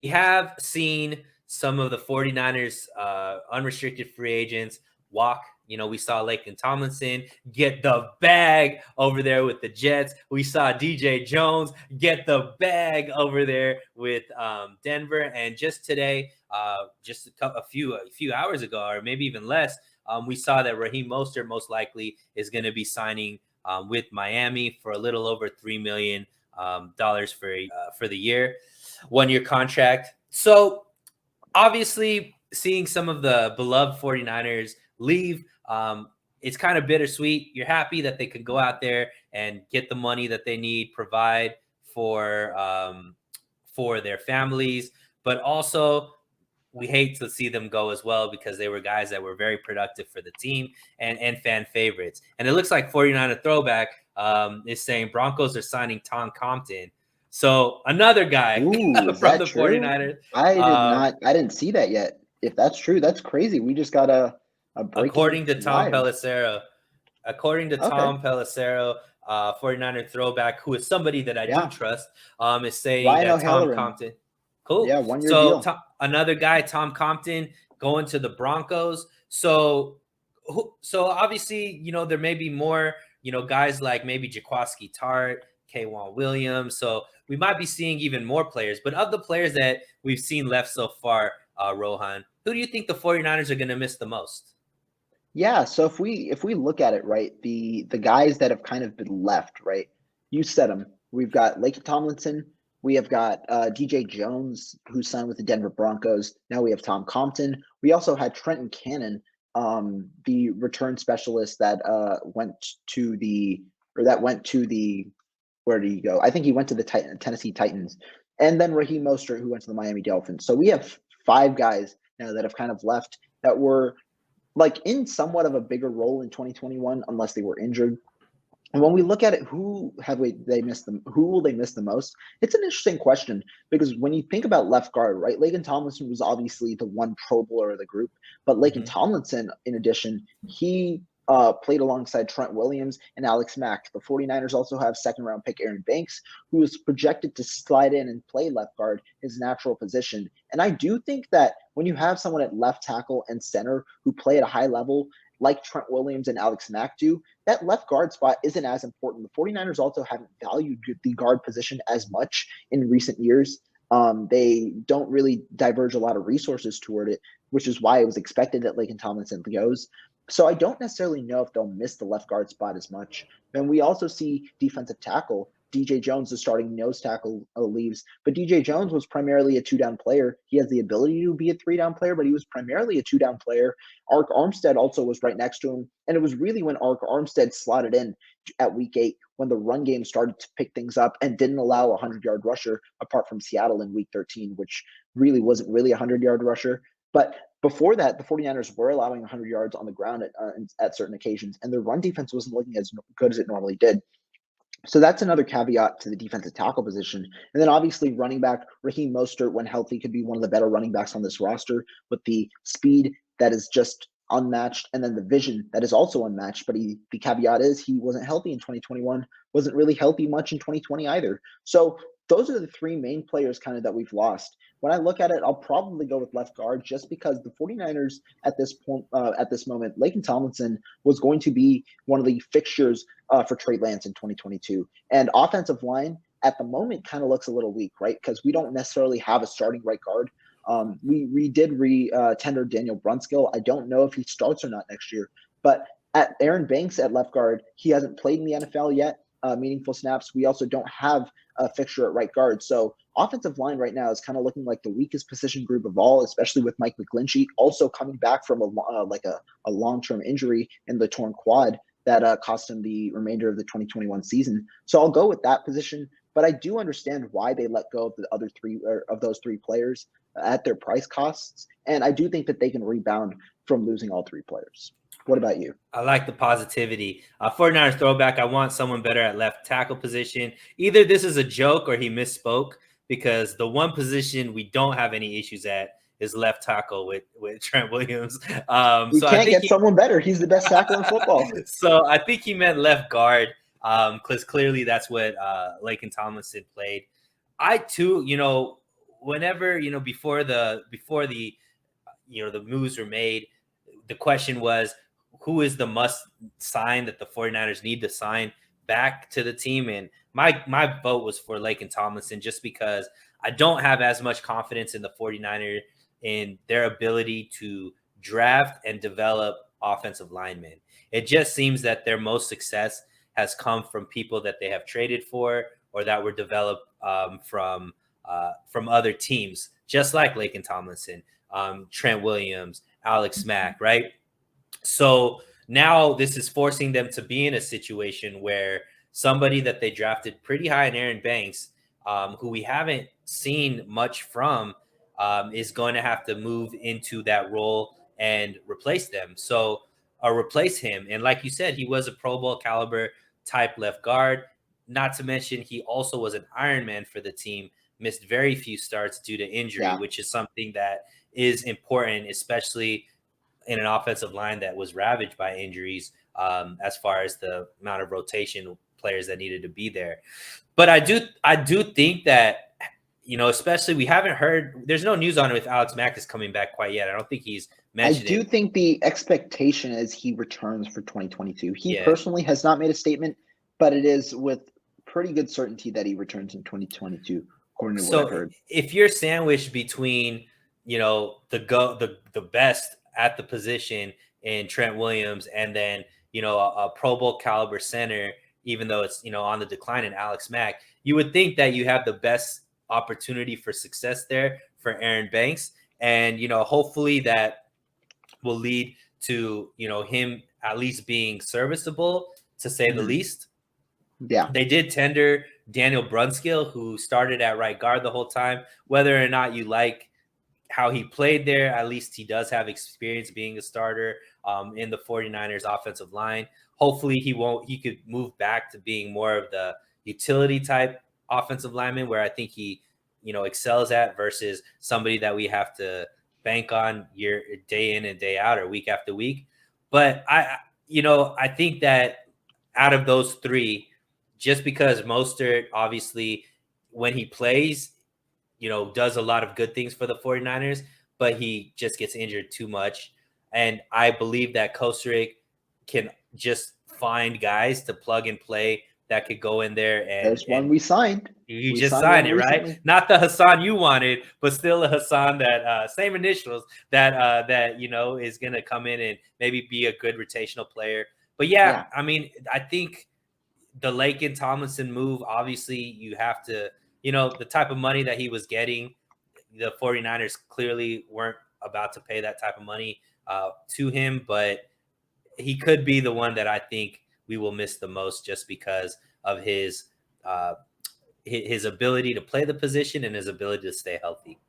We have seen some of the 49ers unrestricted free agents walk. We saw Laken Tomlinson get the bag over there with the Jets. We saw DJ Jones get the bag over there with Denver. And just today, just a few hours ago, or maybe even less, we saw that Raheem Mostert most likely is going to be signing with Miami for a little over $3 million for the year, 1 year contract. So obviously, seeing some of the beloved 49ers leave, it's kind of bittersweet. You're happy that they can go out there and get the money that they need, provide for their families, but also we hate to see them go as well because they were guys that were very productive for the team and fan favorites. And it looks like 49er Throwback is saying Broncos are signing Tom Compton. So another guy Ooh, is from that the true? 49ers. I didn't see that yet. If that's true, that's crazy. We just got a breaking According to Tom live. Pelissero, Okay. 49er Throwback, who is somebody that I do Yeah. trust, is saying Ryan that Tom O'Halloran. Compton. Cool. Yeah, 1 year So deal. another guy, Tom Compton, going to the Broncos. So obviously, there may be more, guys like maybe Jaquaski Tart, K'Wan Williams. So we might be seeing even more players. But of the players that we've seen left so far, Rohan, who do you think the 49ers are going to miss the most? Yeah, so if we look at it, right, the guys that have kind of been left, right? You said them. We've got Lake Tomlinson. We have got DJ Jones, who signed with the Denver Broncos. Now we have Tom Compton. We also had Trenton Cannon, the return specialist that went to the where did he go? I think he went to the Tennessee Titans, and then Raheem Mostert, who went to the Miami Dolphins. So we have five guys now that have kind of left that were like in somewhat of a bigger role in 2021, unless they were injured. And when we look at it, who will they miss the most? It's an interesting question because when you think about left guard, right? Laken Tomlinson was obviously the one Pro Bowler of the group, but Laken Mm-hmm. Tomlinson, in addition, he played alongside Trent Williams and Alex Mack. The 49ers also have second round pick Aaron Banks, who is projected to slide in and play left guard, his natural position. And I do think that when you have someone at left tackle and center who play at a high level, like Trent Williams and Alex Mack do, that left guard spot isn't as important. The 49ers also haven't valued the guard position as much in recent years. They don't really diverge a lot of resources toward it, which is why it was expected that Laken Tomlinson goes. So I don't necessarily know if they'll miss the left guard spot as much. And we also see defensive tackle. DJ Jones, the starting nose tackle, leaves. But DJ Jones was primarily a two-down player. He has the ability to be a three-down player, but he was primarily a two-down player. Ark Armstead also was right next to him. And it was really when Ark Armstead slotted in at week 8 when the run game started to pick things up and didn't allow a 100-yard rusher apart from Seattle in week 13, which really wasn't really a 100-yard rusher. But before that, the 49ers were allowing 100 yards on the ground at certain occasions, and their run defense wasn't looking as good as it normally did. So that's another caveat to the defensive tackle position. And then obviously running back, Raheem Mostert, when healthy, could be one of the better running backs on this roster with the speed that is just unmatched and then the vision that is also unmatched. But the caveat is he wasn't healthy in 2021, wasn't really healthy much in 2020 either. So those are the three main players kind of that we've lost. When I look at it, I'll probably go with left guard just because the 49ers at this point, at this moment, Laken Tomlinson was going to be one of the fixtures for Trey Lance in 2022. And offensive line at the moment kind of looks a little weak, right? Because we don't necessarily have a starting right guard. We did tender Daniel Brunskill. I don't know if he starts or not next year, but at Aaron Banks at left guard, he hasn't played in the NFL yet. Meaningful snaps. We also don't have a fixture at right guard. So offensive line right now is kind of looking like the weakest position group of all, especially with Mike McGlinchey also coming back from a long-term injury in the torn quad that cost him the remainder of the 2021 season. So I'll go with that position, but I do understand why they let go of the other three of those three players at their price costs, and I do think that they can rebound from losing all three players. What about you? I like the positivity. 49ers Throwback, I want someone better at left tackle position. Either this is a joke or he misspoke because the one position we don't have any issues at is left tackle with Trent Williams. You So I can't think get someone better. He's the best tackle in football. So I think he meant left guard because clearly that's what Laken Tomlinson played. I too, whenever, before the the moves were made, the question was, who is the must sign that the 49ers need to sign back to the team? And my vote was for Laken Tomlinson, just because I don't have as much confidence in the 49ers in their ability to draft and develop offensive linemen. It just seems that their most success has come from people that they have traded for or that were developed from other teams, just like Laken Tomlinson, Trent Williams, Alex Mack, right? So now this is forcing them to be in a situation where somebody that they drafted pretty high in, Aaron Banks, who we haven't seen much from, is going to have to move into that role and replace them. So, or replace him. And like you said, he was a Pro Bowl caliber type left guard. Not to mention, he also was an Iron Man for the team, missed very few starts due to injury, Yeah. which is something that is important, especially in an offensive line that was ravaged by injuries, as far as the amount of rotation players that needed to be there. But I do think that, especially, we haven't heard, there's no news on it if Alex Mack is coming back quite yet. I don't think he's I mentioned do it. think the expectation is he returns for 2022. He Yeah. personally has not made a statement, but it is with pretty good certainty that he returns in 2022, according to what I've So heard. if you're sandwiched between, the best at the position in Trent Williams, and then, a Pro Bowl caliber center, even though it's, on the decline in Alex Mack, you would think that you have the best opportunity for success there for Aaron Banks. And, hopefully that will lead to, him at least being serviceable, to say the Mhm. least. Yeah. They did tender Daniel Brunskill, who started at right guard the whole time. Whether or not you like how he played there, at least he does have experience being a starter in the 49ers offensive line. Hopefully he could move back to being more of the utility type offensive lineman, where I think he, excels at, versus somebody that we have to bank on day in and day out, or week after week. But I think that out of those three, just because Mostert, obviously, when he plays, does a lot of good things for the 49ers, but he just gets injured too much. And I believe that Kosterick can just find guys to plug and play that could go in there, and There's one we signed. you We just signed one signed it, right? recently. Not the Hassan you wanted, but still a Hassan that, same initials, that is gonna come in and maybe be a good rotational player. But yeah, Yeah. I mean, I think the Laken Tomlinson move, obviously, you have to, the type of money that he was getting, the 49ers clearly weren't about to pay that type of money to him, but he could be the one that I think we will miss the most, just because of uh, his ability to play the position and his ability to stay healthy.